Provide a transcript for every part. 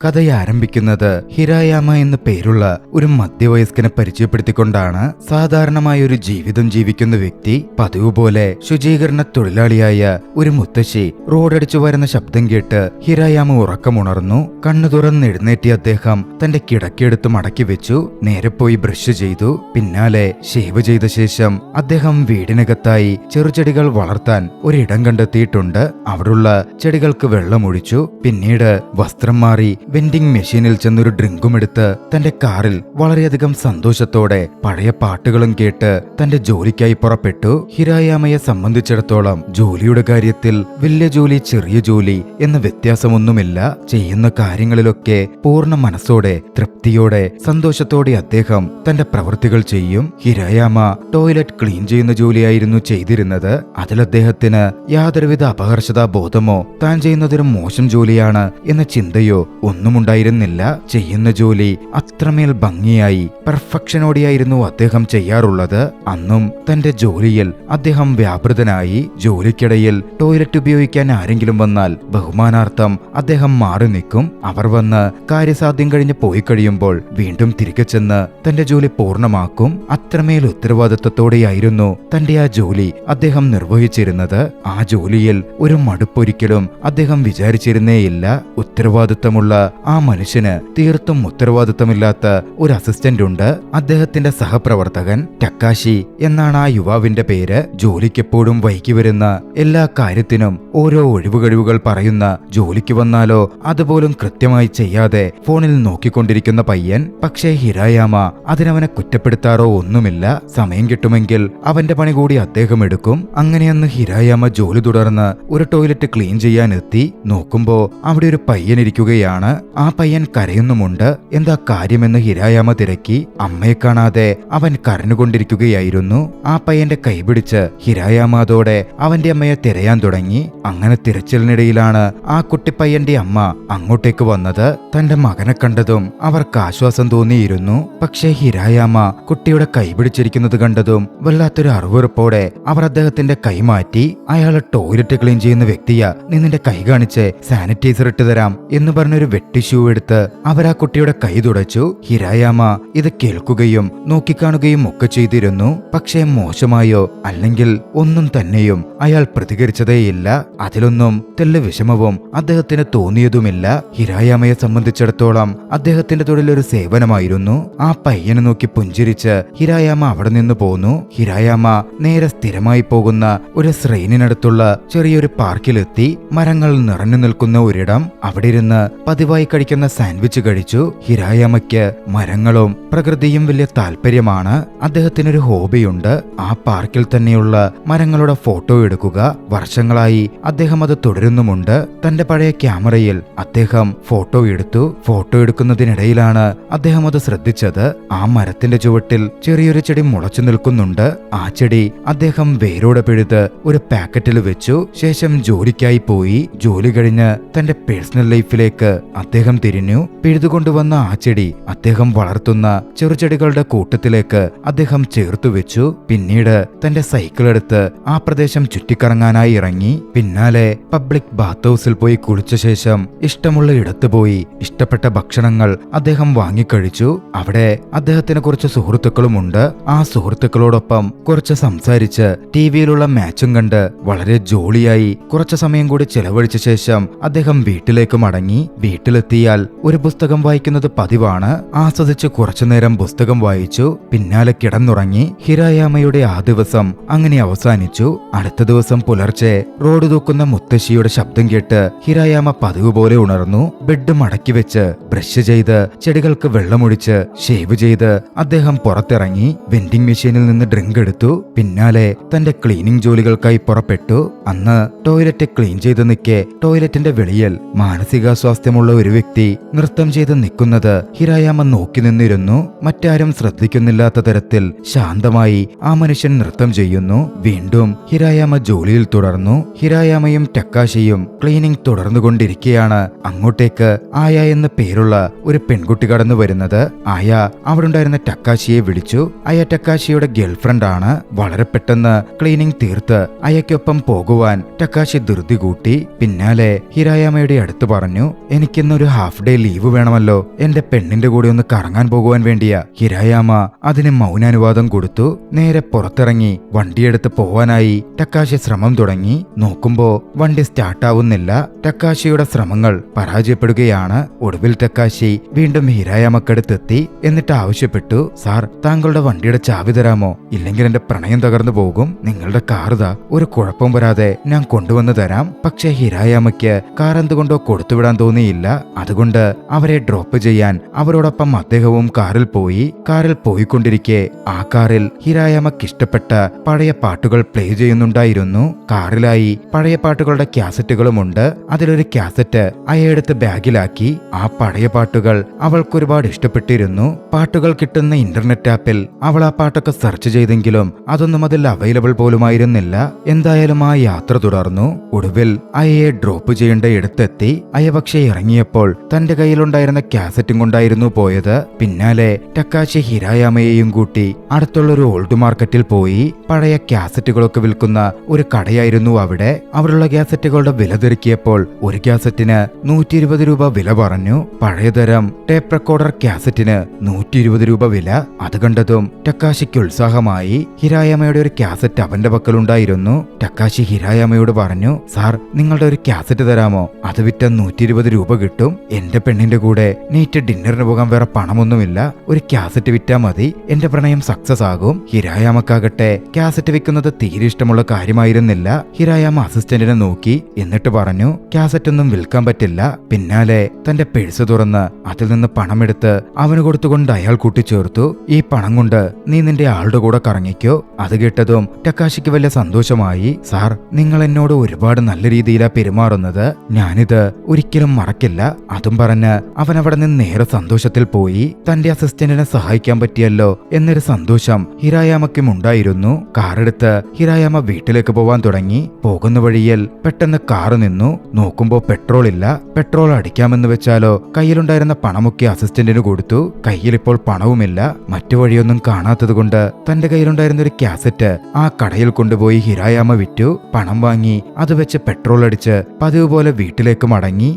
കഥയാരംഭിക്കുന്നത് ഹിരായാമ എന്ന പേരുള്ള ഒരു മധ്യവയസ്കനെ പരിചയപ്പെടുത്തിക്കൊണ്ടാണ്. സാധാരണമായ ഒരു ജീവിതം ജീവിക്കുന്ന വ്യക്തി പതിവ് പോലെ ശുചീകരണ തൊഴിലാളിയായ ഒരു മുത്തശ്ശി റോഡടിച്ചു വരുന്ന ശബ്ദം കേട്ട് ഹിരായാമ ഉറക്കമുണർന്നു. കണ്ണു തുറന്ന് എഴുന്നേറ്റിയ അദ്ദേഹം തന്റെ കിടക്കെടുത്ത് മടക്കി വെച്ചു. നേരെ പോയി ബ്രഷ് ചെയ്തു. പിന്നാലെ ഷേവ് ചെയ്ത ശേഷം അദ്ദേഹം വീടിനകത്തായി ചെറുചെടികൾ വളർത്താൻ ഒരിടം കണ്ടെത്തിയിട്ടുണ്ട്. അവിടുള്ള ചെടികൾക്ക് വെള്ളമൊഴിച്ചു. പിന്നീട് വസ്ത്രം മാറി വെൻഡിംഗ് മെഷീനിൽ ചെന്നൊരു ഡ്രിങ്കും എടുത്ത് തന്റെ കാറിൽ വളരെയധികം സന്തോഷത്തോടെ പഴയ പാട്ടുകളും കേട്ട് തന്റെ ജോലിക്കായി പുറപ്പെട്ടു. ഹിരായാമയെ സംബന്ധിച്ചിടത്തോളം ജോലിയുടെ കാര്യത്തിൽ വലിയ ജോലി ചെറിയ ജോലി എന്ന വ്യത്യാസമൊന്നുമില്ല. ചെയ്യുന്ന കാര്യങ്ങളിലൊക്കെ പൂർണ്ണ മനസ്സോടെ തൃപ്തിയോടെ സന്തോഷത്തോടെ അദ്ദേഹം തന്റെ പ്രവൃത്തികൾ ചെയ്യും. ഹിരായാമ ടോയ്ലറ്റ് ക്ലീൻ ചെയ്യുന്ന ജോലിയായിരുന്നു ചെയ്തിരുന്നത്. അതിൽ അദ്ദേഹത്തിന് യാതൊരുവിധ അപഹർഷതാ ബോധമോ താൻ ചെയ്യുന്നതൊരു മോശം ജോലിയാണ് എന്ന ചിന്തയോ ഒന്നുമുണ്ടായിരുന്നില്ല. ചെയ്യുന്ന ജോലി അത്രമേൽ ഭംഗിയായി പെർഫെക്ഷനോടെയായിരുന്നു അദ്ദേഹം ചെയ്യാറുള്ളത്. അന്നും തന്റെ ജോലിയിൽ അദ്ദേഹം വ്യാപൃതനായി. ജോലിക്കിടയിൽ ടോയ്ലറ്റ് ഉപയോഗിക്കാൻ ആരെങ്കിലും വന്നാൽ ബഹുമാനാർത്ഥം അദ്ദേഹം മാറി നിൽക്കും. അവർ വന്ന് കാര്യസാധ്യം കഴിഞ്ഞ് പോയി കഴിയുമ്പോൾ വീണ്ടും തിരികെ ചെന്ന് തന്റെ ജോലി പൂർണ്ണമാക്കും. അത്രമേൽ ഉത്തരവാദിത്വത്തോടെയായിരുന്നു തന്റെ ആ ജോലി അദ്ദേഹം നിർവഹിച്ചിരുന്നത്. ആ ജോലിയിൽ ഒരു മടുപ്പൊരിക്കലും അദ്ദേഹം വിചാരിച്ചിരുന്നേയില്ല. ഉത്തരവാദിത്തമുള്ള ആ മനുഷ്യന് തീർത്തും ഉത്തരവാദിത്തമില്ലാത്ത ഒരു അസിസ്റ്റന്റ് ഉണ്ട്. അദ്ദേഹത്തിന്റെ സഹപ്രവർത്തകൻ ടക്കാശി എന്നാണ് ആ യുവാവിന്റെ പേര്. ജോലിക്കെപ്പോഴും വൈകി വരുന്ന എല്ലാ കാര്യത്തിനും ഓരോ ഒഴിവുകഴിവുകൾ പറയുന്ന, ജോലിക്ക് വന്നാലോ അതുപോലും കൃത്യമായി ചെയ്യാതെ ഫോണിൽ നോക്കിക്കൊണ്ടിരിക്കുന്ന പയ്യൻ. പക്ഷേ ഹിരായാമ അതിനവനെ കുറ്റപ്പെടുത്താറോ ഒന്നുമില്ല. സമയം കിട്ടുമെങ്കിൽ അവന്റെ പണി കൂടി അദ്ദേഹം എടുക്കും. അങ്ങനെയൊന്ന് ഹിരായാമ ജോലി തുടർന്ന് ഒരു ടോയ്ലറ്റ് ക്ലീൻ ചെയ്യാനെത്തി. നോക്കുമ്പോ അവിടെ ഒരു പയ്യൻ ഇരിക്കുകയാണ്. ആ പയ്യൻ കരയുന്നുമുണ്ട്. എന്താ കാര്യമെന്ന് ഹിരായാമ തിരക്കി. അമ്മയെ കാണാതെ അവൻ കരഞ്ഞുകൊണ്ടിരിക്കുകയായിരുന്നു. ആ പയ്യന്റെ കൈപിടിച്ച് ഹിരായാമ അതോടെ അവന്റെ അമ്മയെ തിരയാൻ തുടങ്ങി. അങ്ങനെ തിരച്ചിലിനിടയിലാണ് ആ കുട്ടിപ്പയ്യന്റെ അമ്മ അങ്ങോട്ടേക്ക് വന്നത്. തന്റെ മകനെ കണ്ടതും അവർക്ക് ആശ്വാസം തോന്നിയിരുന്നു. പക്ഷേ ഹിരായാമ കുട്ടിയുടെ കൈപിടിച്ചിരിക്കുന്നത് കണ്ടതും വല്ലാത്തൊരു അറുവറുപ്പോടെ അവർ അദ്ദേഹത്തിന്റെ കൈ മാറ്റി. അയാൾ ടോയ്ലറ്റ് ക്ലീൻ ചെയ്യുന്ന വ്യക്തിയാ, നീ നിന്റെ കൈ കാണിച്ച് സാനിറ്റൈസർ ഇട്ട് തരാം എന്ന് പറഞ്ഞൊരു വെട്ടി ഷൂ എടുത്ത് അവരാ കുട്ടിയുടെ കൈ തുടച്ചു. ഹിരായാമ ഇത് കേൾക്കുകയും നോക്കിക്കാണുകയും ഒക്കെ ചെയ്തിരുന്നു. പക്ഷേ മോശമായോ അല്ലെങ്കിൽ ഒന്നും തന്നെയും അയാൾ പ്രതികരിച്ചതേയില്ല. അതിലൊന്നും തെല്ല് വിഷമവും അദ്ദേഹത്തിന് തോന്നിയതുമില്ല. ഹിരായാമയെ സംബന്ധിച്ചിടത്തോളം അദ്ദേഹത്തിന്റെ തൊഴിലൊരു സേവനമായിരുന്നു. ആ പയ്യനെ നോക്കി പുഞ്ചിരിച്ച് ഹിരായാമ അവിടെ നിന്ന് പോന്നു. ഹിരായാമ നേരെ സ്ഥിരമായി പോകുന്ന ഒരു ശ്രേണിനടുത്തുള്ള ചെറിയൊരു പാർക്കിലെത്തി. മരങ്ങൾ നിറഞ്ഞു നിൽക്കുന്ന ഒരിടം. അവിടെ ഇരുന്ന് പതിവായി കഴിക്കുന്ന സാൻഡ്വിച്ച് കഴിച്ചു. ഹിരായാമയ്ക്ക് മരങ്ങളും പ്രകൃതിയും വലിയ താല്പര്യമാണ്. അദ്ദേഹത്തിനൊരു ഹോബിയുണ്ട്, ആ പാർക്കിൽ തന്നെയുള്ള മരങ്ങളുടെ ഫോട്ടോ എടുക്കുക. വർഷങ്ങളായി അദ്ദേഹം അത് തുടരുന്നുമുണ്ട്. തന്റെ പഴയ ക്യാമറയിൽ അദ്ദേഹം ഫോട്ടോ എടുത്തു. ഫോട്ടോ എടുക്കുന്നതിനിടയിലാണ് അദ്ദേഹം അത് ശ്രദ്ധിച്ചത്. ആ മരത്തിന്റെ ചുവട്ടിൽ ചെറിയൊരു ചെടി മുളച്ചു നിൽക്കുന്നുണ്ട്. ആ ചെടി അദ്ദേഹം വേരോടെ പിഴുത് ഒരു പാക്കറ്റിൽ വെച്ചു. ശേഷം ജോലിക്കായി പോയി. ജോലി കഴിഞ്ഞ് തന്റെ പേഴ്സണൽ ലൈഫിലേക്ക് അദ്ദേഹം തിരിഞ്ഞു. പിഴുതുകൊണ്ടുവന്ന ആ ചെടി അദ്ദേഹം വളർത്തുന്ന ചെറുചെടികളുടെ കൂട്ടത്തിലേക്ക് അദ്ദേഹം ചേർത്തു വെച്ചു. പിന്നീട് തന്റെ സൈക്കിൾ എടുത്ത് ആ പ്രദേശം ചുറ്റിക്കറങ്ങാനായി ഇറങ്ങി. പിന്നാലെ പബ്ലിക് ബാത്ത് ഹൗസിൽ പോയി കുളിച്ച ശേഷം ഇഷ്ടമുള്ള ഇടത്ത് പോയി ഇഷ്ടപ്പെട്ട ഭക്ഷണങ്ങൾ അദ്ദേഹം വാങ്ങിക്കഴിച്ചു. അവിടെ അദ്ദേഹത്തിന് കുറച്ച് സുഹൃത്തുക്കളുമുണ്ട്. ആ സുഹൃത്തുക്കളോടൊപ്പം കുറച്ച് സംസാരിച്ച് ടിവിയിലുള്ള മാച്ചും കണ്ട് വളരെ ജോളിയായി കുറച്ചു സമയം കൂടി ചെലവഴിച്ച ശേഷം അദ്ദേഹം വീട്ടിലേക്ക് മടങ്ങി. വീട്ടിലെത്തിയാൽ ഒരു പുസ്തകം വായിക്കുന്നത് പതിവാണ്. ആസ്വദിച്ച് കുറച്ചുനേരം പുസ്തകം വായിച്ചു. പിന്നാലെ കിടന്നുറങ്ങി. ഹിരായാമയുടെ ആ ദിവസം അങ്ങനെ അവസാനിച്ചു. അടുത്ത ദിവസം പുലർച്ചെ റോഡ് തൂക്കുന്ന മുത്തശ്ശിയുടെ ശബ്ദം കേട്ട് ഹിരായാമ പതിവ് പോലെ ഉണർന്നു. ബെഡ് മടക്കി വെച്ച് ബ്രഷ് ചെയ്ത് ചെടികൾക്ക് വെള്ളമൊഴിച്ച് ഷേവ് ചെയ്ത് അദ്ദേഹം പുറത്തിറങ്ങി. വെൻഡിംഗ് മെഷീനിൽ നിന്ന് ഡ്രിങ്ക് എടുത്തു. പിന്നാലെ തന്റെ ക്ലീനിംഗ് ജോലികൾക്കായി പുറപ്പെട്ടു. അന്ന് ടോയ്ലറ്റ് ക്ലീൻ ചെയ്ത് നിൽക്കെ ടോയ്ലറ്റിന്റെ വെളിയിൽ മാനസികാസ്വാസ്ഥ്യമുള്ള ഒരു വ്യക്തി നൃത്തം ചെയ്ത് നിൽക്കുന്നത് ഹിരായാമ നോക്കി നിന്നിരുന്നു. മറ്റാരും ശ്രദ്ധിക്കുന്നില്ലാത്ത തരത്തിൽ ശാന്തമായി ആ മനുഷ്യൻ നൃത്തം ചെയ്യുന്നു. വീണ്ടും ഹിരായാമ ജോലിയിൽ തുടർന്നു. ഹിരായാമയും ടക്കാശിയും ക്ലീനിംഗ് തുടർന്നുകൊണ്ടിരിക്കെയാണ് അങ്ങോട്ടേക്ക് ആയ എന്ന് പേരുള്ള ഒരു പെൺകുട്ടി കടന്നു വരുന്നത്. ആയ അവിടെ ഉണ്ടായിരുന്ന ടക്കാശിയെ വിളിച്ചു. അയ ടക്കാശിയുടെ ഗേൾഫ്രണ്ട് ആണ്. വളരെ പെട്ടെന്ന് ക്ലീനിംഗ് തീർത്ത് അയക്കൊപ്പം പോകുവാൻ ടക്കാശി ധൃതി കൂട്ടി. പിന്നാലെ ഹിരായാമയുടെ അടുത്ത് പറഞ്ഞു, എനിക്കിന്ന് ഇന്നൊരു ഹാഫ് ഡേ ലീവ് വേണമല്ലോ, എന്റെ പെണ്ണിന്റെ കൂടെ ഒന്ന് കറങ്ങാൻ പോകുവാൻ വേണ്ടിയാ. ഹിരായാമ അതിന് മൗനാനുവാദം കൊടുത്തു. നേരെ പുറത്തിറങ്ങി വണ്ടിയെടുത്ത് പോവാനായി ടക്കാശി ശ്രമം തുടങ്ങി. നോക്കുമ്പോ വണ്ടി സ്റ്റാർട്ടാവുന്നില്ല. ടക്കാശിയുടെ ശ്രമങ്ങൾ പരാജയപ്പെടുകയാണ്. ഒടുവിൽ ടക്കാശി വീണ്ടും ഹിരായാമക്കടുത്തെത്തി. എന്നിട്ട് ആവശ്യപ്പെട്ടു, സാർ താങ്കളുടെ വണ്ടിയുടെ ചാവി തരാമോ, ഇല്ലെങ്കിൽ എന്റെ പ്രണയം തകർന്നു പോകും. നിങ്ങളുടെ കാറുതാ, ഒരു കുഴപ്പം വരാതെ ഞാൻ കൊണ്ടുവന്ന് തരാം. പക്ഷേ ഹിരായാമയ്ക്ക് കാർ എന്തുകൊണ്ടോ കൊടുത്തുവിടാൻ തോന്നിയില്ല. അതുകൊണ്ട് അവരെ ഡ്രോപ്പ് ചെയ്യാൻ അവരോടൊപ്പം അദ്ദേഹവും കാറിൽ പോയി. കാറിൽ പോയിക്കൊണ്ടിരിക്കെ ആ കാറിൽ ഹിരായാമയ്ക്ക് ഇഷ്ടപ്പെട്ട പഴയ പാട്ടുകൾ പ്ലേ ചെയ്യുന്നുണ്ടായിരുന്നു. കാറിലായി പഴയ പാട്ടുകളുടെ കാസറ്റുകളുമുണ്ട്. അതിലൊരു കാസറ്റ് അയെടുത്ത് ബാഗിലാക്കി. ആ പഴയ പാട്ടുകൾ അവൾക്കൊരുപാട് ഇഷ്ടപ്പെട്ടിരുന്നു. പാട്ടുകൾ കിട്ടുന്ന ഇന്റർനെറ്റ് ആപ്പിൽ അവൾ ആ പാട്ടൊക്കെ സെർച്ച് ചെയ്തെങ്കിലും അതൊന്നും അതിൽ അവൈലബിൾ പോലുമായിരുന്നില്ല. എന്തായാലും ആ യാത്ര തുടർന്നു. ഒടുവിൽ അയയെ ഡ്രോപ്പ് ചെയ്യേണ്ട ഇടത്തെത്തി. അയ പക്ഷേ ഇറങ്ങിയപ്പോൾ തന്റെ കയ്യിലുണ്ടായിരുന്ന കാസറ്റും കൊണ്ടായിരുന്നു പോയത്. പിന്നാലെ ടക്കാശി ഹിരായാമയെയും കൂട്ടി അടുത്തുള്ളൊരു ഓൾഡ് മാർക്കറ്റിൽ പോയി. പഴയ കാസറ്റുകളൊക്കെ വിൽക്കുന്ന ഒരു കടയായിരുന്നു അവിടെ. അവിടെയുള്ള കാസറ്റുകളുടെ വില തിരക്കിയപ്പോൾ ഒരു കാസറ്റിന് 120 രൂപ വില പറഞ്ഞു. പഴയതരം ടേപ്പ് റെക്കോർഡർ കാസറ്റിന് 120 രൂപ വില. അത് കണ്ടതും ടക്കാശിക്ക് ഉത്സാഹമായി. ഹിരായാമയുടെ ഒരു കാസറ്റ് അവന്റെ പക്കലുണ്ടായിരുന്നു. ടക്കാശി ഹിരായാമയോട് പറഞ്ഞു, സാർ നിങ്ങളുടെ ഒരു കാസറ്റ് തരാമോ, അത് വിറ്റ 120 രൂപ കിട്ടും. എന്റെ പെണ്ണിന്റെ കൂടെ നീറ്റ് ഡിന്നറിന് പോകാൻ വേറെ പണമൊന്നുമില്ല, ഒരു കാസറ്റ് വിറ്റാ മതി, എന്റെ പ്രണയം സക്സസ് ആകും. ഹിരായാമക്കാകട്ടെ കാസറ്റ് വിൽക്കുന്നത് തീരെ ഇഷ്ടമുള്ള കാര്യമായിരുന്നില്ല. ഹിരായാമ അസിസ്റ്റന്റിനെ നോക്കി. എന്നിട്ട് പറഞ്ഞു, കാസറ്റ് ഒന്നും വിൽക്കാൻ പറ്റില്ല. പിന്നാലെ തന്റെ പേഴ്സ് തുറന്ന് അതിൽ നിന്ന് പണമെടുത്ത് അവന് കൊടുത്തുകൊണ്ട് അയാൾ കൂട്ടിച്ചേർത്തു. ഈ പണം കൊണ്ട് നീ നിന്റെ ആളുടെ കൂടെ കറങ്ങിക്കോ. അത് കേട്ടതും ടക്കാശിക്ക് വലിയ സന്തോഷമായി. സാർ നിങ്ങൾ എന്നോട് ഒരുപാട് നല്ല രീതിയിലാ പെരുമാറുന്നത്, ഞാനിത് ഒരിക്കലും മറക്കില്ല. അതും പറഞ്ഞ് അവൻ അവിടെ നിന്ന് നേരെ സന്തോഷത്തിൽ പോയി. തന്റെ അസിസ്റ്റന്റിനെ സഹായിക്കാൻ പറ്റിയല്ലോ എന്നൊരു സന്തോഷം ഹിരായാമയ്ക്കും ഉണ്ടായിരുന്നു. കാറെടുത്ത് ഹിരായാമ വീട്ടിലേക്ക് പോവാൻ തുടങ്ങി. പോകുന്ന വഴിയിൽ പെട്ടെന്ന് കാറ് നിന്നു. നോക്കുമ്പോ പെട്രോൾ ഇല്ല. പെട്രോൾ അടിക്കാമെന്ന് വെച്ചാലോ കയ്യിലുണ്ടായിരുന്ന പണമൊക്കെ അസിസ്റ്റന്റിന് കൊടുത്തു. കയ്യിലിപ്പോൾ പണവുമില്ല. മറ്റു വഴിയൊന്നും കാണാത്തത് കൊണ്ട് തന്റെ കയ്യിലുണ്ടായിരുന്ന ഒരു കാസറ്റ് ആ കടയിൽ കൊണ്ടുപോയി ഹിരായാമ വിറ്റു. പണം വാങ്ങി അത് വെച്ച് പെട്രോൾ അടിച്ച് പതിവ് പോലെ വീട്ടിലേക്ക് മടങ്ങി.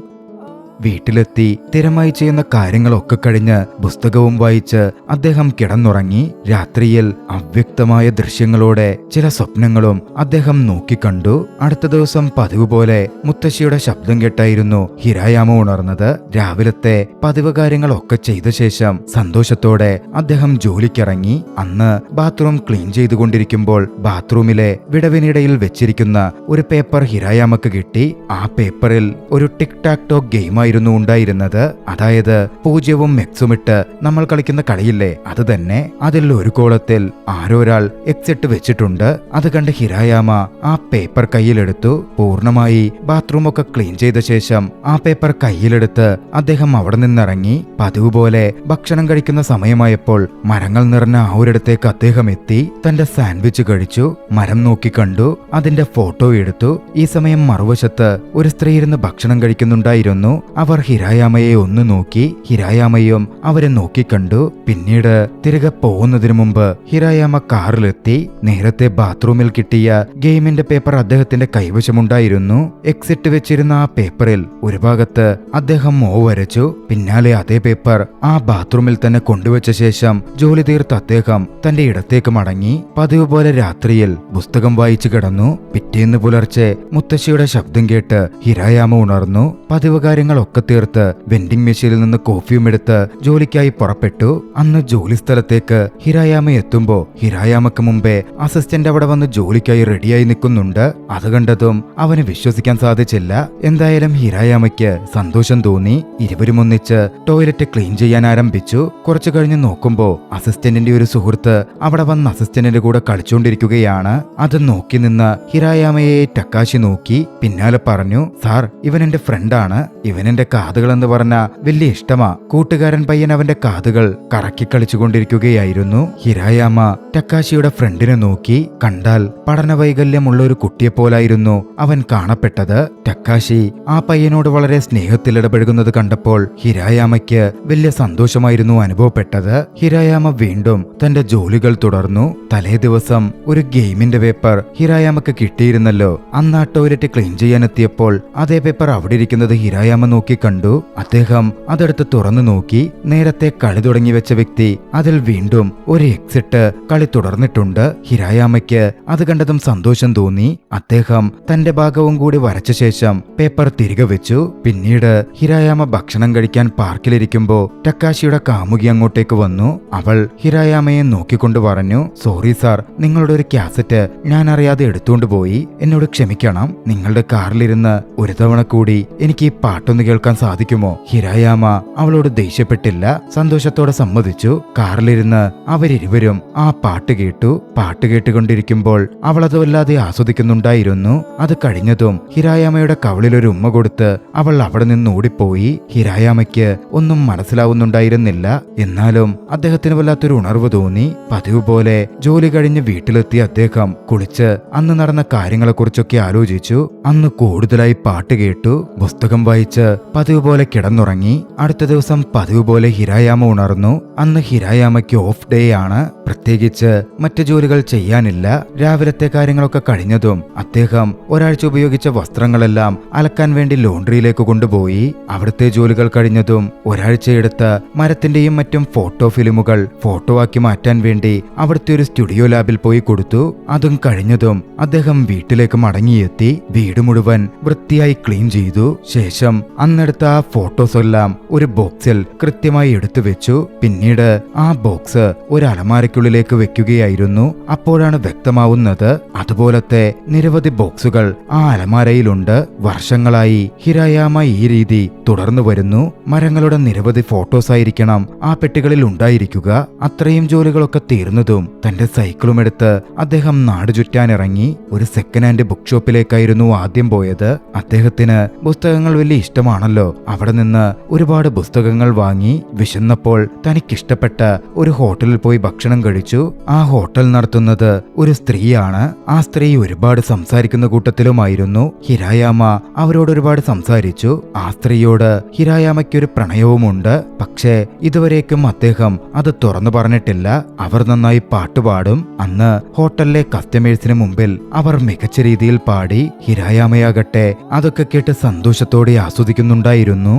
വീട്ടിലെത്തി സ്ഥിരമായി ചെയ്യുന്ന കാര്യങ്ങളൊക്കെ കഴിഞ്ഞ് പുസ്തകവും വായിച്ച് അദ്ദേഹം കിടന്നുറങ്ങി. രാത്രിയിൽ അവ്യക്തമായ ദൃശ്യങ്ങളോടെ ചില സ്വപ്നങ്ങളും അദ്ദേഹം നോക്കിക്കണ്ടു. അടുത്ത ദിവസം പതിവ് പോലെ മുത്തശ്ശിയുടെ ശബ്ദം കേട്ടായിരുന്നു ഹിരായാമ ഉണർന്നത്. രാവിലത്തെ പതിവ് കാര്യങ്ങളൊക്കെ ചെയ്ത ശേഷം സന്തോഷത്തോടെ അദ്ദേഹം ജോലിക്കിറങ്ങി. അന്ന് ബാത്റൂം ക്ലീൻ ചെയ്തുകൊണ്ടിരിക്കുമ്പോൾ ബാത്റൂമിലെ വിടവിനിടയിൽ വെച്ചിരിക്കുന്ന ഒരു പേപ്പർ ഹിരായാമക്ക് കിട്ടി. ആ പേപ്പറിൽ ഒരു ടിക് ടാക് ടോക്ക് ഗെയിം ആയിരുന്നു ഉണ്ടായിരുന്നത്. അതായത് 0ഉം Xും ഇട്ട് നമ്മൾ കളിക്കുന്ന കളിയില്ലേ, അത് തന്നെ. അതിൽ ഒരു കോളത്തിൽ ആരോ ഒരാൾ X ഇട്ട് വെച്ചിട്ടുണ്ട്. അത് കണ്ട് ഹിരായാമ ആ പേപ്പർ കയ്യിലെടുത്തു. പൂർണ്ണമായി ബാത്റൂം ഒക്കെ ക്ലീൻ ചെയ്ത ശേഷം ആ പേപ്പർ കയ്യിലെടുത്ത് അദ്ദേഹം അവിടെ നിന്നിറങ്ങി. പതിവ് പോലെ ഭക്ഷണം കഴിക്കുന്ന സമയമായപ്പോൾ മരങ്ങൾ നിറഞ്ഞ ആ ഒരിടത്തേക്ക് അദ്ദേഹം എത്തി. തന്റെ സാൻഡ്വിച്ച് കഴിച്ചു. മരം നോക്കി കണ്ടു. അതിന്റെ ഫോട്ടോ എടുത്തു. ഈ സമയം മറുവശത്ത് ഒരു സ്ത്രീ ഇരുന്ന് ഭക്ഷണം കഴിക്കുന്നുണ്ടായിരുന്നു. അവർ ഹിരായാമയെ ഒന്ന് നോക്കി. ഹിരായാമയും അവരെ നോക്കിക്കണ്ടു. പിന്നീട് തിരികെ പോകുന്നതിനു മുമ്പ് ഹിരായാമ കാറിലെത്തി. നേരത്തെ ബാത്റൂമിൽ കിട്ടിയ ഗെയിമിന്റെ പേപ്പർ അദ്ദേഹത്തിന്റെ കൈവശമുണ്ടായിരുന്നു. എക്സിറ്റ് വെച്ചിരുന്ന ആ പേപ്പറിൽ ഒരു ഭാഗത്ത് അദ്ദേഹം ഓ വരച്ചു. പിന്നാലെ അതേ പേപ്പർ ആ ബാത്റൂമിൽ തന്നെ കൊണ്ടുവച്ച ശേഷം ജോലി തീർത്ത് അദ്ദേഹം തന്റെ ഇടത്തേക്ക് മടങ്ങി. പതിവ് പോലെ രാത്രിയിൽ പുസ്തകം വായിച്ചു കിടന്നു. പിറ്റേന്ന് പുലർച്ചെ മുത്തശ്ശിയുടെ ശബ്ദം കേട്ട് ഹിരായാമ ഉണർന്നു. പതിവ് കാര്യങ്ങളൊക്കെ തീർത്ത് വെൻഡിംഗ് മെഷീനിൽ നിന്ന് കോഫിയും എടുത്ത് ജോലിക്കായി പുറപ്പെട്ടു. അന്ന് ജോലി സ്ഥലത്തേക്ക് ഹിരായാമ എത്തുമ്പോ ഹിരായാമക്ക് മുമ്പേ അസിസ്റ്റന്റ് അവിടെ വന്ന് ജോലിക്കായി റെഡിയായി നിൽക്കുന്നുണ്ട്. അത് കണ്ടതും അവന് വിശ്വസിക്കാൻ സാധിച്ചില്ല. എന്തായാലും ഹിരായാമയ്ക്ക് സന്തോഷം തോന്നി. ഇരുവരും ഒന്നിച്ച് ടോയ്ലറ്റ് ക്ലീൻ ചെയ്യാൻ ആരംഭിച്ചു. കുറച്ചു കഴിഞ്ഞ് നോക്കുമ്പോ അസിസ്റ്റന്റിന്റെ ഒരു സുഹൃത്ത് അവിടെ വന്ന് അസിസ്റ്റന്റിന്റെ കൂടെ കളിച്ചുകൊണ്ടിരിക്കുകയാണ്. അത് നോക്കി നിന്ന് ഹിരായാമയെ ടക്കാശി നോക്കി. പിന്നാലെ പറഞ്ഞു, സാർ ഇവൻ എന്റെ ഫ്രണ്ടാണ്, ഇവനെന്റെ കാതുകൾ എന്ന് പറഞ്ഞ വലിയ ഇഷ്ടമാ. കൂട്ടുകാരൻ പയ്യൻ അവന്റെ കാതുകൾ കറക്കി കളിച്ചുകൊണ്ടിരിക്കുകയായിരുന്നു. ഹിരായാമ ടക്കാശിയുടെ ഫ്രണ്ടിനെ നോക്കി. കണ്ടാൽ പഠന വൈകല്യമുള്ള ഒരു കുട്ടിയെപ്പോലായിരുന്നു അവൻ കാണപ്പെട്ടത്. ടക്കാശി ആ പയ്യനോട് വളരെ സ്നേഹത്തിൽ ഇടപഴകുന്നത് കണ്ടപ്പോൾ ഹിരായാമയ്ക്ക് വലിയ സന്തോഷമായിരുന്നു അനുഭവപ്പെട്ടത്. ഹിരായാമ വീണ്ടും തന്റെ ജോലികൾ തുടർന്നു. തലേ ദിവസം ഒരു ഗെയിമിന്റെ പേപ്പർ ഹിരായാമക്ക് കിട്ടിയിരുന്നല്ലോ. അന്ന് ആ ടോയ്ലറ്റ് ക്ലീൻ ചെയ്യാനെത്തിയപ്പോൾ അതേ പേപ്പർ അവിടെ ഇരിക്കുന്നത് ഹിരായാമ നോക്കി നോക്കി കണ്ടു. അദ്ദേഹം അതെടുത്ത് തുറന്നു നോക്കി. നേരത്തെ കളി തുടങ്ങി വെച്ച വ്യക്തി അതിൽ വീണ്ടും ഒരു എക്സിറ്റ് കളി തുടർന്നിട്ടുണ്ട്. ഹിരായാമയ്ക്ക് അത് കണ്ടതും സന്തോഷം തോന്നി. അദ്ദേഹം തന്റെ ഭാഗവും കൂടി വരച്ച ശേഷം പേപ്പർ തിരികെ വെച്ചു. പിന്നീട് ഹിരായാമ ഭക്ഷണം കഴിക്കാൻ പാർക്കിലിരിക്കുമ്പോ ടക്കാഷിയുടെ കാമുകി അങ്ങോട്ടേക്ക് വന്നു. അവൾ ഹിരായാമയെ നോക്കിക്കൊണ്ട് പറഞ്ഞു, സോറി സാർ, നിങ്ങളുടെ ഒരു കാസറ്റ് ഞാൻ അറിയാതെ എടുത്തുകൊണ്ട് പോയി. എന്നോട് ക്ഷമിക്കണം. നിങ്ങളുടെ കാറിലിരുന്ന് ഒരു തവണ കൂടി എനിക്ക് ഈ പാട്ടൊന്ന് കേൾക്കാൻ സാധിക്കുമോ? ഹിരായാമ അവളോട് ദേഷ്യപ്പെട്ടില്ല, സന്തോഷത്തോടെ സമ്മതിച്ചു. കാറിലിരുന്ന് അവരിരുവരും ആ പാട്ട് കേട്ടു. പാട്ട് കേട്ടുകൊണ്ടിരിക്കുമ്പോൾ അവൾ അത് വല്ലാതെ ആസ്വദിക്കുന്നുണ്ടായിരുന്നു. അത് കഴിഞ്ഞതും ഹിരായാമയുടെ കവിളിലൊരു ഉമ്മ കൊടുത്ത് അവൾ അവിടെ നിന്ന് ഓടിപ്പോയി. ഹിരായാമയ്ക്ക് ഒന്നും മനസ്സിലാവുന്നുണ്ടായിരുന്നില്ല. എന്നാലും അദ്ദേഹത്തിന് വല്ലാത്തൊരു ഉണർവ് തോന്നി. പതിവ് പോലെ ജോലി കഴിഞ്ഞ് വീട്ടിലെത്തിയ അദ്ദേഹം കുളിച്ച് അന്ന് നടന്ന കാര്യങ്ങളെക്കുറിച്ചൊക്കെ ആലോചിച്ചു. അന്ന് കൂടുതലായി പാട്ട് കേട്ടു. പുസ്തകം വായിച്ച് പതിവ് പോലെ കിടന്നുറങ്ങി. അടുത്ത ദിവസം പതിവ് പോലെ ഹിരായാമ ഉണർന്നു. അന്ന് ഹിരായാമയ്ക്ക് ഓഫ് ഡേ ആണ്. പ്രത്യേകിച്ച് മറ്റു ജോലികൾ ചെയ്യാനില്ല. രാവിലത്തെ കാര്യങ്ങളൊക്കെ കഴിഞ്ഞതും അദ്ദേഹം ഒരാഴ്ച ഉപയോഗിച്ച വസ്ത്രങ്ങളെല്ലാം അലക്കാൻ വേണ്ടി ലോണ്ടറിയിലേക്ക് കൊണ്ടുപോയി. അവിടുത്തെ ജോലികൾ കഴിഞ്ഞതും ഒരാഴ്ചയെടുത്ത് മരത്തിന്റെയും മറ്റും ഫോട്ടോ ഫിലിമുകൾ ഫോട്ടോ ആക്കി മാറ്റാൻ വേണ്ടി അവിടുത്തെ ഒരു സ്റ്റുഡിയോ ലാബിൽ പോയി കൊടുത്തു. അതും കഴിഞ്ഞതും അദ്ദേഹം വീട്ടിലേക്ക് മടങ്ങിയെത്തി. വീട് മുഴുവൻ വൃത്തിയായി ക്ലീൻ ചെയ്തു. ശേഷം അന്നെടുത്ത ആ ഫോട്ടോസ് എല്ലാം ഒരു ബോക്സിൽ കൃത്യമായി എടുത്തു വെച്ചു. പിന്നീട് ആ ബോക്സ് ഒരു അലമാരയ്ക്കുള്ളിലേക്ക് വെക്കുകയായിരുന്നു. അപ്പോഴാണ് വ്യക്തമാവുന്നത് അതുപോലത്തെ നിരവധി ബോക്സുകൾ ആ അലമാരയിലുണ്ട്. വർഷങ്ങളായി ഹിരായാമ ഈ രീതി തുടർന്നു വരുന്നു. മരങ്ങളുടെ നിരവധി ഫോട്ടോസ് ആയിരിക്കണം ആ പെട്ടികളിൽ ഉണ്ടായിരിക്കുക. അത്രയും ജോലികളൊക്കെ തീർന്നതും തന്റെ സൈക്കിളും എടുത്ത് അദ്ദേഹം നാട് ചുറ്റാനിറങ്ങി. ഒരു സെക്കൻഡ് ഹാൻഡ് ബുക്ക് ഷോപ്പിലേക്കായിരുന്നു ആദ്യം പോയത്. അദ്ദേഹത്തിന് പുസ്തകങ്ങൾ വലിയ ഇഷ്ടമാണല്ലോ. അവിടെ നിന്ന് ഒരുപാട് പുസ്തകങ്ങൾ വാങ്ങി. വിശന്നപ്പോൾ തനിക്കിഷ്ടപ്പെട്ട ഒരു ഹോട്ടലിൽ പോയി ഭക്ഷണം കഴിച്ചു. ആ ഹോട്ടൽ നടത്തുന്നത് ഒരു സ്ത്രീയാണ്. ആ സ്ത്രീ ഒരുപാട് സംസാരിക്കുന്ന കൂട്ടത്തിലുമായിരുന്നു. ഹിരായാമ അവരോട് ഒരുപാട് സംസാരിച്ചു. ആ സ്ത്രീയോട് ഹിരായാമയ്ക്കൊരു പ്രണയവുമുണ്ട്. പക്ഷേ ഇതുവരേക്കും അദ്ദേഹം അത് തുറന്നു പറഞ്ഞിട്ടില്ല. അവർ നന്നായി പാട്ടുപാടും. അന്ന് ഹോട്ടലിലെ കസ്റ്റമേഴ്സിന് മുമ്പിൽ അവർ മികച്ച രീതിയിൽ പാടി. ഹിരായാമയാകട്ടെ അതൊക്കെ കേട്ട് സന്തോഷത്തോടെ ആസ്വദിക്കുന്നുണ്ടായിരുന്നു.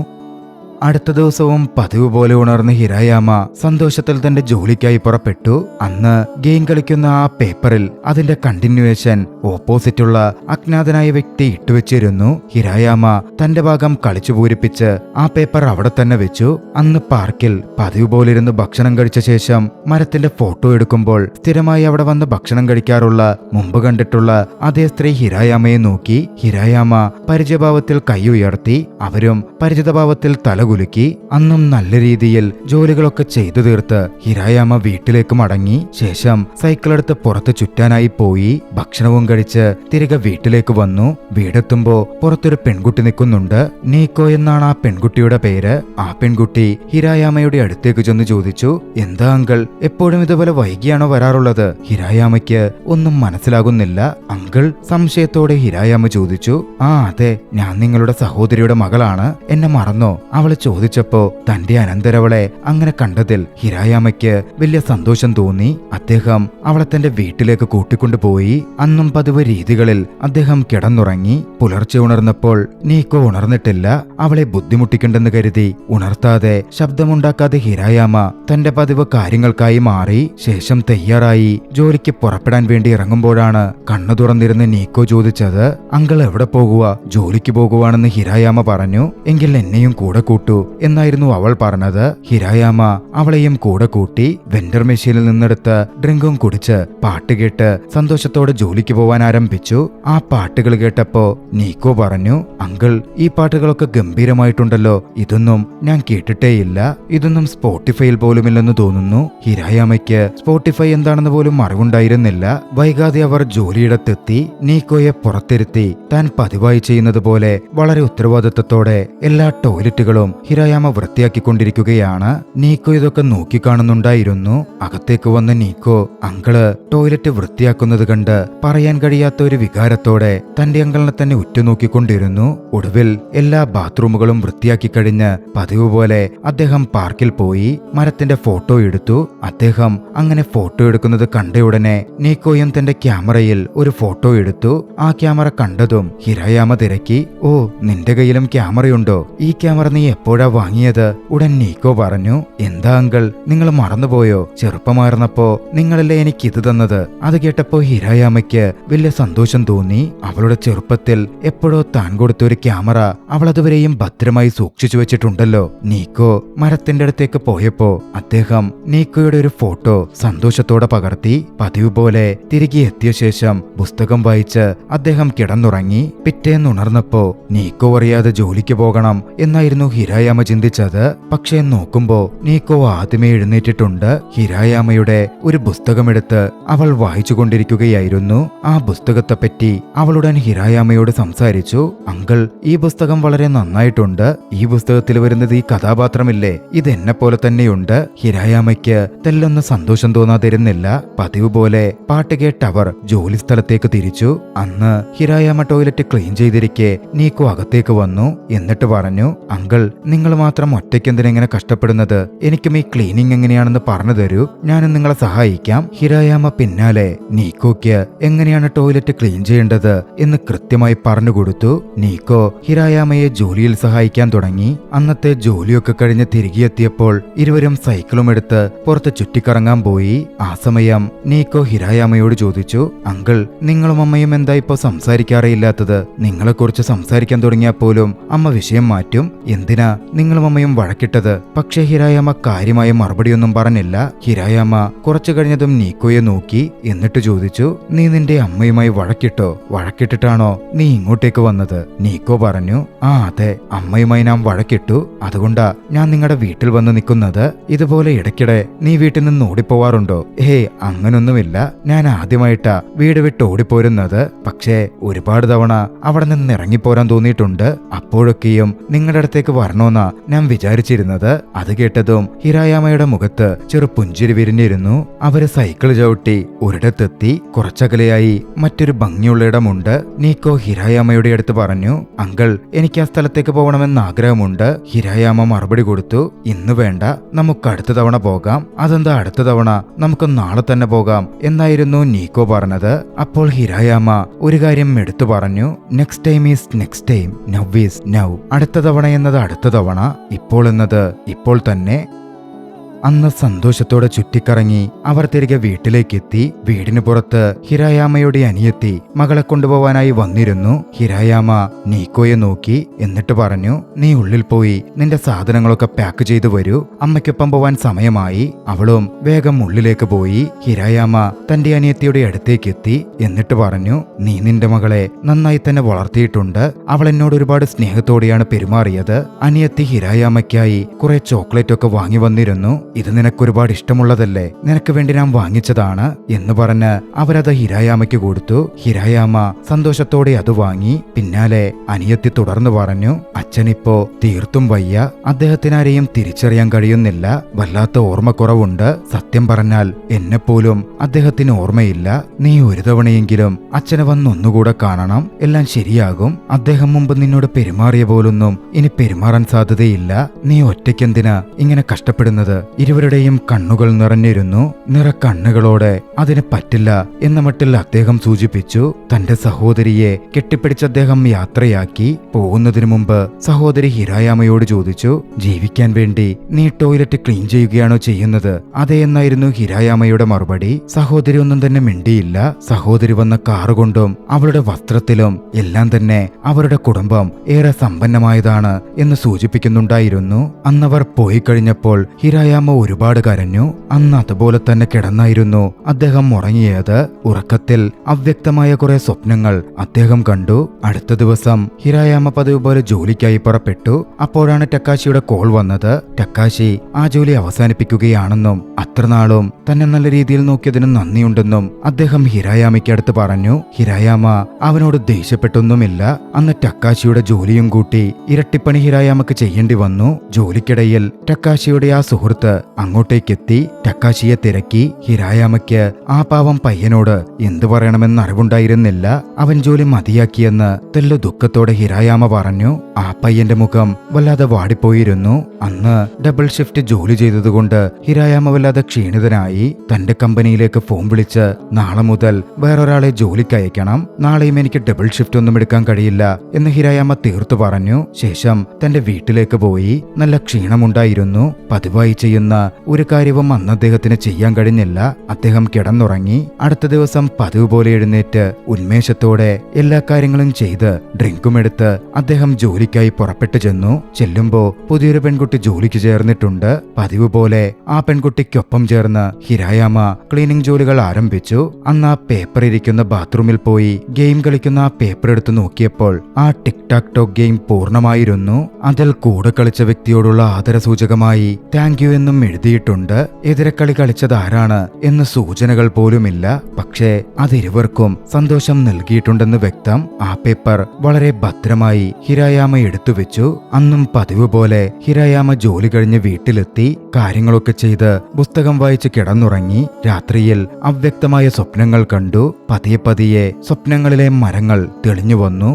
അടുത്ത ദിവസവും പതിവ് പോലെ ഉണർന്ന ഹിരായാമ സന്തോഷത്തിൽ തന്റെ ജോലിക്കായി പുറപ്പെട്ടു. അന്ന് ഗെയിം കളിക്കുന്ന ആ പേപ്പറിൽ അതിന്റെ കണ്ടിന്യൂവേഷൻ ഓപ്പോസിറ്റുള്ള അജ്ഞാതനായ വ്യക്തി ഇട്ടുവെച്ചിരുന്നു. ഹിരായാമ തന്റെ ഭാഗം കളിച്ചു പൂരിപ്പിച്ച് ആ പേപ്പർ അവിടെ തന്നെ വെച്ചു. അന്ന് പാർക്കിൽ പതിവ് പോലെ ഇരുന്ന് ഭക്ഷണം കഴിച്ച ശേഷം മരത്തിന്റെ ഫോട്ടോ എടുക്കുമ്പോൾ സ്ഥിരമായി അവിടെ വന്ന് ഭക്ഷണം കഴിക്കാറുള്ള മുമ്പ് കണ്ടിട്ടുള്ള അതേ സ്ത്രീ ഹിരായാമയെ നോക്കി. ഹിരായാമ പരിചയഭാവത്തിൽ കൈ ഉയർത്തി. അവരും പരിചിതഭാവത്തിൽ തലകുലുക്കി. അന്നും നല്ല രീതിയിൽ ജോലികളൊക്കെ ചെയ്തു തീർത്ത് ഹിരായാമ വീട്ടിലേക്ക് മടങ്ങി. ശേഷം സൈക്കിളെടുത്ത് പുറത്ത് ചുറ്റാനായി പോയി. ഭക്ഷണവും കഴിച്ച് തിരികെ വീട്ടിലേക്ക് വന്നു. വീടെത്തുമ്പോ പുറത്തൊരു പെൺകുട്ടി നിൽക്കുന്നുണ്ട്. നീക്കോ എന്നാണ് ആ പെൺകുട്ടിയുടെ പേര്. ആ പെൺകുട്ടി ഹിരായാമയുടെ അടുത്തേക്ക് ചെന്ന് ചോദിച്ചു, എന്താ അങ്കിൾ, എപ്പോഴും ഇതുപോലെ വൈകിയാണോ വരാറുള്ളത്? ഹിരായാമയ്ക്ക് ഒന്നും മനസ്സിലാകുന്നില്ല. അങ്കിൾ സംശയത്തോടെ ഹിരായാമ ചോദിച്ചു. ആ അതെ, ഞാൻ നിങ്ങളുടെ സഹോദരിയുടെ മകളാണ്. എന്നെ മറന്നോ? അവള് ചോദിച്ചപ്പോ തന്റെ അനന്തരവളെ അങ്ങനെ കണ്ടതിൽ ഹിരായാമയ്ക്ക് വലിയ സന്തോഷം തോന്നി. അദ്ദേഹം അവളെ തന്റെ വീട്ടിലേക്ക് കൂട്ടിക്കൊണ്ടുപോയി. അന്നും പതിവ് രീതികളിൽ അദ്ദേഹം കിടന്നുറങ്ങി. പുലർച്ചെ ഉണർന്നപ്പോൾ നീക്കോ ഉണർന്നിട്ടില്ല. അവളെ ബുദ്ധിമുട്ടിക്കണ്ടെന്ന് കരുതി ഉണർത്താതെ ശബ്ദമുണ്ടാക്കാതെ ഹിരായാമ തന്റെ പതിവ് കാര്യങ്ങൾക്കായി മാറി. ശേഷം തയ്യാറായി ജോലിക്ക് പുറപ്പെടാൻ വേണ്ടി ഇറങ്ങുമ്പോഴാണ് കണ്ണു തുറന്നിരുന്ന നീക്കോ ചോദിച്ചത്, അങ്കിൾ എവിടെ പോകുക? ജോലിക്ക് പോകുവാണെന്ന് ഹിരായാമ പറഞ്ഞു. എങ്കിൽ എന്നെയും കൂടെ കൂട്ടു എന്നായിരുന്നു അവൾ പറഞ്ഞത്. ഹിരായാമ അവളെയും കൂടെ കൂട്ടി. വെൻഡർ മെഷീനിൽ നിന്നെടുത്ത് ഡ്രിങ്കും കുടിച്ച് പാട്ട് കേട്ട് സന്തോഷത്തോടെ ജോലിക്ക് പോവാൻ ആരംഭിച്ചു. ആ പാട്ടുകൾ കേട്ടപ്പോ നീക്കോ പറഞ്ഞു, അങ്കിൾ ഈ പാട്ടുകളൊക്കെ ഗംഭീരമായിട്ടുണ്ടല്ലോ. ഇതൊന്നും ഞാൻ കേട്ടിട്ടേയില്ല. ഇതൊന്നും സ്പോട്ടിഫൈയിൽ പോലുമില്ലെന്ന് തോന്നുന്നു. ഹിരായാമയ്ക്ക് സ്പോട്ടിഫൈ എന്താണെന്ന് പോലും അറിവുണ്ടായിരുന്നില്ല. വൈകാതെ അവർ ജോലിയിടത്തെത്തി. നീക്കോയെ പുറത്തിരുത്തി താൻ പതിവായി ചെയ്യുന്നത് പോലെ വളരെ ഉത്തരവാദിത്വത്തോടെ എല്ലാ ടോയ്ലറ്റുകളും ഹിരായാമ വൃത്തിയാക്കിക്കൊണ്ടിരിക്കുകയാണ്. നീക്കോ ഇതൊക്കെ നോക്കിക്കാണുന്നുണ്ടായിരുന്നു. അകത്തേക്ക് വന്ന നീക്കോ അങ്കിള് ടോയ്ലറ്റ് വൃത്തിയാക്കുന്നത് കണ്ട് പറയാൻ കഴിയാത്ത ഒരു വികാരത്തോടെ തന്റെ അങ്കിളിനെ തന്നെ ഉറ്റുനോക്കിക്കൊണ്ടിരുന്നു. ഒടുവിൽ എല്ലാ ബാത്റൂമുകളും വൃത്തിയാക്കി കഴിഞ്ഞ് പതിവ് പോലെ അദ്ദേഹം പാർക്കിൽ പോയി മരത്തിന്റെ ഫോട്ടോ എടുത്തു. അദ്ദേഹം അങ്ങനെ ഫോട്ടോ എടുക്കുന്നത് കണ്ടയുടനെ നീക്കോയും തന്റെ ക്യാമറയിൽ ഒരു ഫോട്ടോ എടുത്തു. ആ ക്യാമറ കണ്ടതും ഹിരായാമ തിരക്കി, "ഓ, നിന്റെ കയ്യിലും ക്യാമറയുണ്ടോ? ഈ ക്യാമറ നീ എപ്പോഴാ വാങ്ങിയത്?" ഉടൻ നീക്കോ പറഞ്ഞു, "എന്താ അങ്കിൾ, നിങ്ങൾ മറന്നുപോയോ? ചെറുപ്പമായിരുന്നപ്പോ നിങ്ങളല്ലേ എനിക്ക് ഇത് തന്നത്." അത് കേട്ടപ്പോ ഹിരായാമയ്ക്ക് വലിയ സന്തോഷം തോന്നി. അവളുടെ ചെറുപ്പത്തിൽ എപ്പോഴോ താൻ കൊടുത്തൊരു ക്യാമറ അവൾ അതുവരെയും ഭദ്രമായി സൂക്ഷിച്ചു വെച്ചിട്ടുണ്ടല്ലോ. നീക്കോ മരത്തിന്റെ അടുത്തേക്ക് പോയപ്പോ അദ്ദേഹം നീക്കോയുടെ ഒരു ഫോട്ടോ സന്തോഷത്തോടെ പകർത്തി. പതിവ് പോലെ തിരികെ എത്തിയ ശേഷം പുസ്തകം വായിച്ച് അദ്ദേഹം കിടന്നുറങ്ങി. പിറ്റേന്നുണർന്നപ്പോ നീക്കോ അറിയാതെ ജോലിക്ക് പോകണം എന്നായിരുന്നു ഹിരായാമ ചിന്തിച്ചത്. പക്ഷേ നോക്കുമ്പോ നീക്കോ ആദ്യമേ എഴുന്നേറ്റിട്ടുണ്ട്. ഹിരായാമയുടെ ഒരു പുസ്തകമെടുത്ത് അവൾ വായിച്ചുകൊണ്ടിരിക്കുകയായിരുന്നു. ആ പുസ്തകത്തെപ്പറ്റി അവളുടൻ ഹിരായാമയോട് സംസാരിച്ചു. "അങ്കിൾ, ഈ പുസ്തകം വളരെ നന്നായിട്ടുണ്ട്. ഈ പുസ്തകത്തിൽ വരുന്നത് ഈ കഥാപാത്രമില്ലേ, ഇത് എന്നെ പോലെ തന്നെയുണ്ട്." ഹിരായാമയ്ക്ക് തെല്ലൊന്ന് സന്തോഷം തോന്നാതിരുന്നില്ല. പതിവ് പോലെ പാട്ട് കേട്ട് അവർ ജോലി സ്ഥലത്തേക്ക് തിരിച്ചു. അന്ന് ഹിരായാമ ടോയ്ലറ്റ് ക്ലീൻ ചെയ്തിരിക്കെ നീക്കോ അകത്തേക്ക് വന്നു. എന്നിട്ട് പറഞ്ഞു, "അങ്കിൾ, നിങ്ങൾ മാത്രം ഒറ്റയ്ക്കെന്തിനെങ്ങനെ കഷ്ടപ്പെടുന്നത്? എനിക്കും ഈ ക്ലീനിങ് എങ്ങനെയാണെന്ന് പറഞ്ഞു തരൂ, ഞാനും നിങ്ങളെ സഹായിക്കാം." ഹിരായാമ പിന്നാലെ നീക്കോയ്ക്ക് എങ്ങനെയാണ് ടോയ്ലറ്റ് ക്ലീൻ ചെയ്യേണ്ടത് എന്ന് കൃത്യമായി പറഞ്ഞുകൊടുത്തു. നീക്കോ ഹിരായാമയെ ജോലിയിൽ സഹായിക്കാൻ തുടങ്ങി. അന്നത്തെ ജോലിയൊക്കെ കഴിഞ്ഞ് തിരികെ എത്തിയപ്പോൾ ഇരുവരും സൈക്കിളും എടുത്ത് പുറത്ത് ചുറ്റിക്കറങ്ങാൻ പോയി. ആ സമയം നീക്കോ ഹിരായാമയോട് ചോദിച്ചു, "അങ്കിൾ, നിങ്ങളും അമ്മയും എന്താ ഇപ്പോ സംസാരിക്കാറേയില്ലാത്തത്? നിങ്ങളെക്കുറിച്ച് സംസാരിക്കാൻ തുടങ്ങിയാൽ പോലും അമ്മ വിഷയം മാറ്റും. എന്തിനാ നിങ്ങളും അമ്മയും വഴക്കിട്ടത്?" പക്ഷേ ഹിരായാമ കാര്യമായ മറുപടിയൊന്നും പറഞ്ഞില്ല. ഹിരായാമ കുറച്ചു കഴിഞ്ഞതും നീക്കോയെ നോക്കി. എന്നിട്ട് ചോദിച്ചു, "നീ നിന്റെ അമ്മയുമായി വഴക്കിട്ടോ? വഴക്കിട്ടിട്ടാണോ നീ ഇങ്ങോട്ടേക്ക് വന്നത്?" നീക്കോ പറഞ്ഞു, "ആ അതെ, അമ്മയുമായി ഞാൻ വഴക്കിട്ടു. അതുകൊണ്ടാ ഞാൻ നിങ്ങളുടെ വീട്ടിൽ വന്ന് നിൽക്കുന്നത്. ഇതുപോലെ ഇടയ്ക്കിടെ നീ വീട്ടിൽ നിന്ന് ഓടിപ്പോവാറുണ്ടോ?" "ഹേയ്, അങ്ങനൊന്നുമില്ല. ഞാൻ ആദ്യമായിട്ടാ വീട് വിട്ട് ഓടിപ്പോരുന്നത്. പക്ഷേ ഒരുപാട് തവണ അവിടെ നിന്ന് ഇറങ്ങിപ്പോരാൻ തോന്നിയിട്ടുണ്ട്. അപ്പോഴൊക്കെയും നിങ്ങളുടെ അടുത്തേക്ക് വരണോന്നാ ഞാൻ വിചാരിച്ചിരുന്നത്." അത് കേട്ടതും ഹിരായാമയുടെ മുഖത്ത് ചെറു പുഞ്ചിരി വിരിഞ്ഞിരുന്നു. അവര് സൈക്കിൾ ചവിട്ടി ഒരിടത്തെത്തി. കുറച്ചകലെയായി മറ്റൊരു ഭംഗിയുള്ള ഇടമുണ്ട്. നീക്കോ ഹിരായാമയുടെ അടുത്ത് പറഞ്ഞു, "അങ്കിൾ, എനിക്ക് ആ സ്ഥലത്തേക്ക് പോകണമെന്ന് ആഗ്രഹമുണ്ട്." ഹിരായാമ മറുപടി കൊടുത്തു, "ഇന്ന് വേണ്ട, നമുക്ക് അടുത്ത തവണ പോകാം." "അതെന്താ അടുത്ത തവണ? നമുക്ക് നാളെ തന്നെ പോകാം" എന്നായിരുന്നു നീക്കോ പറഞ്ഞത്. അപ്പോൾ ഹിരായാമ ഒരു കാര്യം എടുത്തു പറഞ്ഞു, "next time is next time, now is now." അടുത്ത തവണ എന്നത് അടുത്ത തവണ, ഇപ്പോൾ എന്നത് ഇപ്പോൾ തന്നെ. അന്ന് സന്തോഷത്തോടെ ചുറ്റിക്കറങ്ങി അവർ തിരികെ വീട്ടിലേക്കെത്തി. വീടിന് പുറത്ത് ഹിരായാമയുടെ അനിയത്തി മകളെ കൊണ്ടുപോവാനായി വന്നിരുന്നു. ഹിരായാമ നീക്കോയെ നോക്കി. എന്നിട്ട് പറഞ്ഞു, "നീ ഉള്ളിൽ പോയി നിന്റെ സാധനങ്ങളൊക്കെ പാക്ക് ചെയ്തു വരൂ, അമ്മയ്ക്കൊപ്പം പോവാൻ സമയമായി." അവളും വേഗം ഉള്ളിലേക്ക് പോയി. ഹിരായാമ തന്റെ അനിയത്തിയുടെ അടുത്തേക്കെത്തി. എന്നിട്ട് പറഞ്ഞു, "നീ നിന്റെ മകളെ നന്നായി തന്നെ വളർത്തിയിട്ടുണ്ട്. അവൾ എന്നോട് ഒരുപാട് സ്നേഹത്തോടെയാണ് പെരുമാറിയത്." അനിയത്തി ഹിരായാമയ്ക്കായി കുറെ ചോക്ലേറ്റ് ഒക്കെ വാങ്ങി വന്നിരുന്നു. "ഇത് നിനക്കൊരുപാട് ഇഷ്ടമുള്ളതല്ലേ, നിനക്ക് വേണ്ടി ഞാൻ വാങ്ങിച്ചതാണ്" എന്ന് പറഞ്ഞ് അവരത് ഹിരായാമയ്ക്ക് കൊടുത്തു. ഹിരായാമ സന്തോഷത്തോടെ അത് വാങ്ങി. പിന്നാലെ അനിയത്തി തുടർന്ന് പറഞ്ഞു, "അച്ഛനിപ്പോ തീർത്തും വയ്യ. അദ്ദേഹത്തിനാരെയും തിരിച്ചറിയാൻ കഴിയുന്നില്ല. വല്ലാത്ത ഓർമ്മക്കുറവുണ്ട്. സത്യം പറഞ്ഞാൽ എന്നെപ്പോലും അദ്ദേഹത്തിന് ഓർമ്മയില്ല. നീ ഒരു തവണയെങ്കിലും അച്ഛനെ വന്നൊന്നുകൂടെ കാണണം. എല്ലാം ശരിയാകും. അദ്ദേഹം മുമ്പ് നിന്നോട് പെരുമാറിയ പോലൊന്നും ഇനി പെരുമാറാൻ സാധ്യതയില്ല. നീ ഒറ്റയ്ക്കെന്തിനാ ഇങ്ങനെ കഷ്ടപ്പെടുന്നത്?" ഇരുവരുടെയും കണ്ണുകൾ നിറഞ്ഞിരുന്നു. നിറക്കണ്ണുകളോടെ "അതിന് പറ്റില്ല" എന്ന മട്ടിൽ അദ്ദേഹം സൂചിപ്പിച്ചു. തന്റെ സഹോദരിയെ കെട്ടിപ്പിടിച്ച് അദ്ദേഹം യാത്രയാക്കി. പോകുന്നതിനു മുമ്പ് സഹോദരി ഹിരായാമയോട് ചോദിച്ചു, "ജീവിക്കാൻ വേണ്ടി നീ ടോയ്ലറ്റ് ക്ലീൻ ചെയ്യുകയാണോ ചെയ്യുന്നത്?" "അതെ" എന്നായിരുന്നു ഹിരായാമയുടെ മറുപടി. സഹോദരി ഒന്നും തന്നെ മിണ്ടിയില്ല. സഹോദരി വന്ന കാറുകൊണ്ടും അവളുടെ വസ്ത്രത്തിലും എല്ലാം തന്നെ അവരുടെ കുടുംബം ഏറെ സമ്പന്നമായതാണ് എന്ന് സൂചിപ്പിക്കുന്നുണ്ടായിരുന്നു. അന്നവർ പോയി കഴിഞ്ഞപ്പോൾ ഹിരായാമ ഹിരായാമ ഒരുപാട് കരഞ്ഞു. അന്ന് അതുപോലെ തന്നെ കിടന്നായിരുന്നു അദ്ദേഹം ഉറങ്ങിയത്. ഉറക്കത്തിൽ അവ്യക്തമായ കുറെ സ്വപ്നങ്ങൾ അദ്ദേഹം കണ്ടു. അടുത്ത ദിവസം ഹിരായാമ പതിവ് പോലെ ജോലിക്കായി പുറപ്പെട്ടു. അപ്പോഴാണ് ടക്കാശിയുടെ കോൾ വന്നത്. ടക്കാശി ആ ജോലി അവസാനിപ്പിക്കുകയാണെന്നും അത്രനാളും തന്നെ നല്ല രീതിയിൽ നോക്കിയതിന് നന്ദിയുണ്ടെന്നും അദ്ദേഹം ഹിരായാമയ്ക്ക് അടുത്ത് പറഞ്ഞു. ഹിരായാമ അവനോട് ദേഷ്യപ്പെട്ടൊന്നുമില്ല. അന്ന് ടക്കാശിയുടെ ജോലിയും കൂട്ടി ഇരട്ടിപ്പണി ഹിരായാമക്ക് ചെയ്യേണ്ടി വന്നു. ജോലിക്കിടയിൽ ടക്കാശിയുടെ ആ സുഹൃത്ത് അങ്ങോട്ടേക്കെത്തി ടക്കാശിയെ തിരക്കി. ഹിരായാമയ്ക്ക് ആ പാവം പയ്യനോട് എന്തു പറയണമെന്ന് അറിവുണ്ടായിരുന്നില്ല. അവൻ ജോലി മതിയാക്കിയെന്ന് തെല്ലു ദുഃഖത്തോടെ ഹിരായാമ പറഞ്ഞു. ആ പയ്യന്റെ മുഖം വല്ലാതെ വാടിപ്പോയിരുന്നു. അന്ന് ഡബിൾ ഷിഫ്റ്റ് ജോലി ചെയ്തതുകൊണ്ട് ഹിരായാമ വല്ലാതെ ക്ഷീണിതനായി. തന്റെ കമ്പനിയിലേക്ക് ഫോൺ വിളിച്ച് നാളെ മുതൽ വേറൊരാളെ ജോലിക്ക് അയക്കണം, നാളെയും എനിക്ക് ഡബിൾ ഷിഫ്റ്റ് ഒന്നും എടുക്കാൻ കഴിയില്ല എന്ന് ഹിരായാമ തീർത്തു പറഞ്ഞു. ശേഷം തന്റെ വീട്ടിലേക്ക് പോയി. നല്ല ക്ഷീണമുണ്ടായിരുന്നു. പതിവായി ചെയ്യുന്ന ഒരു കാര്യവും അന്ന് അദ്ദേഹത്തിന് ചെയ്യാൻ കഴിഞ്ഞില്ല. അദ്ദേഹം കിടന്നുറങ്ങി. അടുത്ത ദിവസം പതിവ് പോലെ എഴുന്നേറ്റ് ഉന്മേഷത്തോടെ എല്ലാ കാര്യങ്ങളും ചെയ്ത് ഡ്രിങ്കുമെടുത്ത് അദ്ദേഹം ജോലിക്കായി പുറപ്പെട്ടു ചെന്നു. ചെല്ലുമ്പോ പുതിയൊരു പെൺകുട്ടി ജോലിക്ക് ചേർന്നിട്ടുണ്ട്. പതിവ് പോലെ ആ പെൺകുട്ടിക്കൊപ്പം ചേർന്ന് ഹിരായാമ ക്ലീനിംഗ് ജോലികൾ ആരംഭിച്ചു. അന്ന് ആ പേപ്പർ ഇരിക്കുന്ന ബാത്റൂമിൽ പോയി ഗെയിം കളിക്കുന്ന ആ പേപ്പർ എടുത്തു നോക്കിയപ്പോൾ ആ ടിക് ടാക് ടോക്ക് ഗെയിം പൂർണ്ണമായിരുന്നു. അതിൽ കൂടെ കളിച്ച വ്യക്തിയോടുള്ള ആദരസൂചകമായി താങ്ക് യു എന്നും എഴുതിയിട്ടുണ്ട്. എതിരക്കളി കളിച്ചത് ആരാണ് എന്ന് സൂചനകൾ പോലുമില്ല. പക്ഷേ അതിരുവർക്കും സന്തോഷം നൽകിയിട്ടുണ്ടെന്ന് വ്യക്തം. ആ പേപ്പർ വളരെ ഭദ്രമായി ഹിരായാമ എടുത്തുവെച്ചു. അന്നും പതിവ് പോലെ ഹിരായാമ ജോലി കഴിഞ്ഞ് വീട്ടിലെത്തി. കാര്യങ്ങളൊക്കെ ചെയ്ത് പുസ്തകം വായിച്ച് കിടന്നുറങ്ങി. രാത്രിയിൽ അവ്യക്തമായ സ്വപ്നങ്ങൾ കണ്ടു. പതിയെ പതിയെ സ്വപ്നങ്ങളിലെ മരങ്ങൾ തെളിഞ്ഞു വന്നു.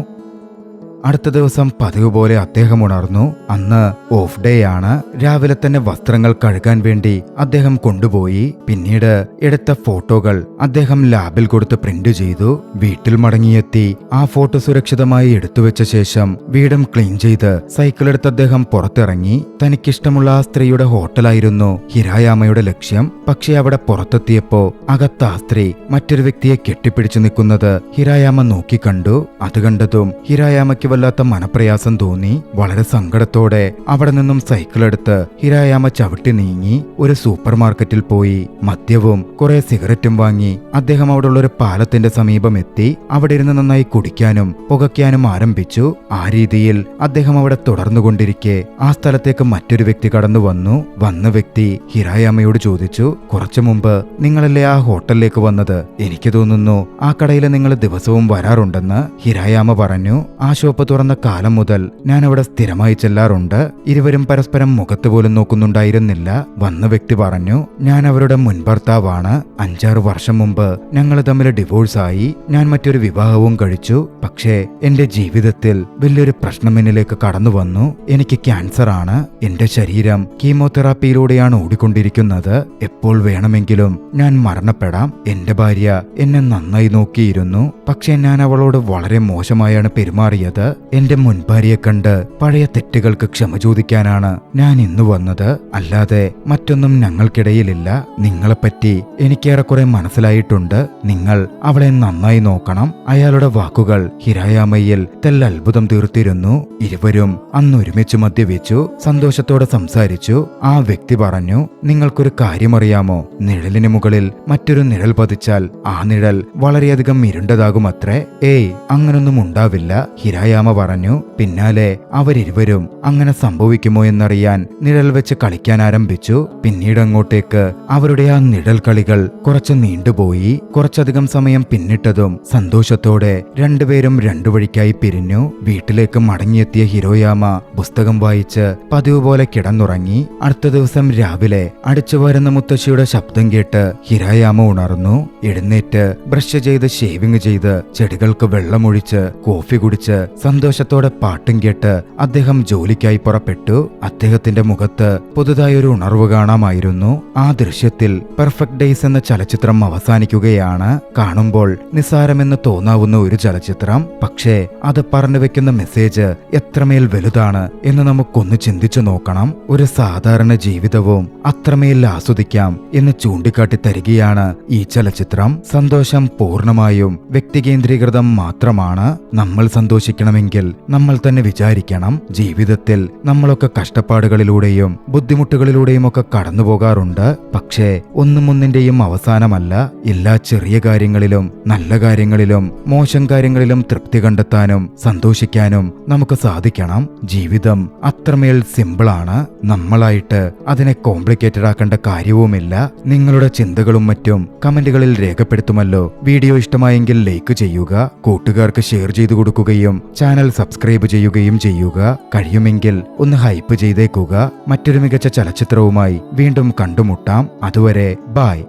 അടുത്ത ദിവസം പതിവ് പോലെ അദ്ദേഹം ഉണർന്നു. അന്ന് ഓഫ് ഡേ ആണ്. രാവിലെ തന്നെ വസ്ത്രങ്ങൾ കഴുകാൻ വേണ്ടി അദ്ദേഹം കൊണ്ടുപോയി. പിന്നീട് എടുത്ത ഫോട്ടോകൾ അദ്ദേഹം ലാബിൽ കൊടുത്ത് പ്രിന്റ് ചെയ്തു. വീട്ടിൽ മടങ്ങിയെത്തി ആ ഫോട്ടോ സുരക്ഷിതമായി എടുത്തുവെച്ച ശേഷം വീടും ക്ലീൻ ചെയ്ത് സൈക്കിൾ എടുത്ത് അദ്ദേഹം പുറത്തിറങ്ങി. തനിക്കിഷ്ടമുള്ള ആ സ്ത്രീയുടെ ഹോട്ടലായിരുന്നു ഹിരായാമയുടെ ലക്ഷ്യം. പക്ഷെ അവിടെ പുറത്തെത്തിയപ്പോ അകത്ത് ആ സ്ത്രീ മറ്റൊരു വ്യക്തിയെ കെട്ടിപ്പിടിച്ചു നിൽക്കുന്നത് ഹിരായാമ നോക്കിക്കണ്ടു. അത് കണ്ടതും ഹിരായാമയ്ക്ക് വല്ലാത്ത മനപ്രയാസം തോന്നി. വളരെ സങ്കടത്തോടെ അവിടെ നിന്നും സൈക്കിൾ എടുത്ത് ഹിരായാമ ചവിട്ടി നീങ്ങി ഒരു സൂപ്പർ മാർക്കറ്റിൽ പോയി മദ്യവും കുറെ സിഗരറ്റും വാങ്ങി അദ്ദേഹം അവിടെയുള്ള ഒരു പാലത്തിന്റെ സമീപം എത്തി. അവിടെ ഇരുന്ന് നന്നായി കുടിക്കാനും പുകയ്ക്കാനും ആരംഭിച്ചു. ആ രീതിയിൽ അദ്ദേഹം അവിടെ തുടർന്നുകൊണ്ടിരിക്കെ ആ സ്ഥലത്തേക്ക് മറ്റൊരു വ്യക്തി കടന്നു വന്നു. വന്ന വ്യക്തി ഹിരായാമയോട് ചോദിച്ചു, കുറച്ചു മുമ്പ് നിങ്ങളല്ലേ ആ ഹോട്ടലിലേക്ക് വന്നത്? എനിക്ക് തോന്നുന്നു ആ കടയിൽ നിങ്ങൾ ദിവസവും വരാറുണ്ടെന്ന്. ഹിരായാമ പറഞ്ഞു, ആ ഷോപ്പ് തുറന്ന കാലം മുതൽ ഞാൻ അവിടെ സ്ഥിരമായി ചെല്ലാറുണ്ട്. ഇരുവരും പരസ്പരം മുഖത്ത് പോലും നോക്കുന്നുണ്ടായിരുന്നില്ല. വന്ന വ്യക്തി പറഞ്ഞു, ഞാൻ അവരുടെ മുൻഭർത്താവാണ്. 5-6 വർഷം മുമ്പ് ഞങ്ങൾ തമ്മിൽ ഡിവോഴ്സായി. ഞാൻ മറ്റൊരു വിവാഹവും കഴിച്ചു. പക്ഷേ എന്റെ ജീവിതത്തിൽ വലിയൊരു പ്രശ്നം എന്നിലേക്ക് കടന്നു വന്നു. എനിക്ക് ക്യാൻസർ ആണ്. എന്റെ ശരീരം കീമോതെറാപ്പിയിലൂടെയാണ് ഓടിക്കൊണ്ടിരിക്കുന്നത്. എപ്പോൾ വേണമെങ്കിലും ഞാൻ മരണപ്പെടാം. എന്റെ ഭാര്യ എന്നെ നന്നായി നോക്കിയിരുന്നു. പക്ഷേ ഞാൻ അവളോട് വളരെ മോശമായാണ് പെരുമാറിയത്. എന്റെ മുൻ ഭാര്യയെ കണ്ട് പഴയ തെറ്റുകൾക്ക് ക്ഷമ ചോദിക്കാനാണ് ഞാൻ ഇന്നു വന്നത്. അല്ലാതെ മറ്റൊന്നും ഞങ്ങൾക്കിടയിലില്ല. നിങ്ങളെപ്പറ്റി എനിക്കേറെക്കുറെ മനസ്സിലായിട്ടുണ്ട്. നിങ്ങൾ അവളെ നന്നായി നോക്കണം. അയാളുടെ വാക്കുകൾ ഹിരായാമയിൽ തെല്ലത്ഭുതം തീർത്തിരുന്നു. ഇരുവരും അന്ന് ഒരുമിച്ച് മദ്യവെച്ചു സന്തോഷത്തോടെ സംസാരിച്ചു. ആ വ്യക്തി പറഞ്ഞു, നിങ്ങൾക്കൊരു കാര്യമറിയാമോ? നിഴലിന് മുകളിൽ മറ്റൊരു നിഴൽ പതിച്ചാൽ ആ നിഴൽ വളരെയധികം ഇരുണ്ടതാകുമത്രേ. ഏയ്, അങ്ങനൊന്നും ഉണ്ടാവില്ല, ഹിരായാമ പറഞ്ഞു. പിന്നാലെ അവരിരുവരും അങ്ങനെ സംഭവിക്കുമോ എന്നറിയാൻ നിഴൽ വെച്ച് കളിക്കാൻ ആരംഭിച്ചു. പിന്നീട് അങ്ങോട്ടേക്ക് അവരുടെ ആ നിഴൽ കളികൾ കുറച്ച് നീണ്ടുപോയി. കുറച്ചധികം സമയം പിന്നിട്ടതും സന്തോഷത്തോടെ രണ്ടുപേരും രണ്ടു വഴിക്കായി പിരിഞ്ഞു. വീട്ടിലേക്ക് മടങ്ങിയെത്തിയ ഹിരോയാമ പുസ്തകം വായിച്ച് പതിവ് പോലെ കിടന്നുറങ്ങി. അടുത്ത ദിവസം രാവിലെ അടിച്ചു വരുന്ന മുത്തശ്ശിയുടെ ശബ്ദം കേട്ട് ഹിരായാമ ഉണർന്നു. എഴുന്നേറ്റ് ബ്രഷ് ചെയ്ത് ഷേവിംഗ് ചെയ്ത് ചെടികൾക്ക് വെള്ളമൊഴിച്ച് കോഫി കുടിച്ച് സന്തോഷത്തോടെ പാട്ടും കേട്ട് അദ്ദേഹം ജോലിക്കായി പുറപ്പെട്ടു. അദ്ദേഹത്തിന്റെ മുഖത്ത് പുതുതായൊരു ഉണർവ് കാണാമായിരുന്നു. ആ ദൃശ്യത്തിൽ പെർഫെക്റ്റ് ഡേയ്സ് എന്ന ചലച്ചിത്രം അവസാനിക്കുകയാണ്. കാണുമ്പോൾ നിസ്സാരമെന്ന് തോന്നാവുന്ന ഒരു ചലച്ചിത്രം. പക്ഷേ അത് പറഞ്ഞു വെക്കുന്ന മെസ്സേജ് എത്രമേൽ വലുതാണ് എന്ന് നമുക്കൊന്ന് ചിന്തിച്ചു നോക്കണം. ഒരു സാധാരണ ജീവിതവും അത്രമേൽ ആസ്വദിക്കാം എന്ന് ചൂണ്ടിക്കാട്ടി തരികയാണ് ഈ ചലച്ചിത്രം. സന്തോഷം പൂർണ്ണമായും വ്യക്തികേന്ദ്രീകൃതം മാത്രമാണ്. നമ്മൾ സന്തോഷിക്കണമെങ്കിൽ വേണമെങ്കിൽ നമ്മൾ തന്നെ വിചാരിക്കണം. ജീവിതത്തിൽ നമ്മളൊക്കെ കഷ്ടപ്പാടുകളിലൂടെയും ബുദ്ധിമുട്ടുകളിലൂടെയും ഒക്കെ കടന്നു പോകാറുണ്ട്. പക്ഷേ ഒന്നിന്റെയും അവസാനമല്ല. എല്ലാ ചെറിയ കാര്യങ്ങളിലും നല്ല കാര്യങ്ങളിലും മോശം കാര്യങ്ങളിലും തൃപ്തി കണ്ടെത്താനും സന്തോഷിക്കാനും നമുക്ക് സാധിക്കണം. ജീവിതം അത്രമേൽ സിമ്പിളാണ്. നമ്മളായിട്ട് അതിനെ കോംപ്ലിക്കേറ്റഡ് ആക്കേണ്ട കാര്യവുമില്ല. നിങ്ങളുടെ ചിന്തകളും മറ്റും കമന്റുകളിൽ രേഖപ്പെടുത്തുമല്ലോ. വീഡിയോ ഇഷ്ടമായെങ്കിൽ ലൈക്ക് ചെയ്യുക, കൂട്ടുകാർക്ക് ഷെയർ ചെയ്തു കൊടുക്കുകയും ചാനൽ സബ്സ്ക്രൈബ് ചെയ്യുകയും ചെയ്യുക. കഴിയുമെങ്കിൽ ഒന്ന് ഹൈപ്പ് ചെയ്തേക്കുക. മറ്റൊരു മികച്ച ചലച്ചിത്രവുമായി വീണ്ടും കണ്ടുമുട്ടാം. അതുവരെ ബൈ.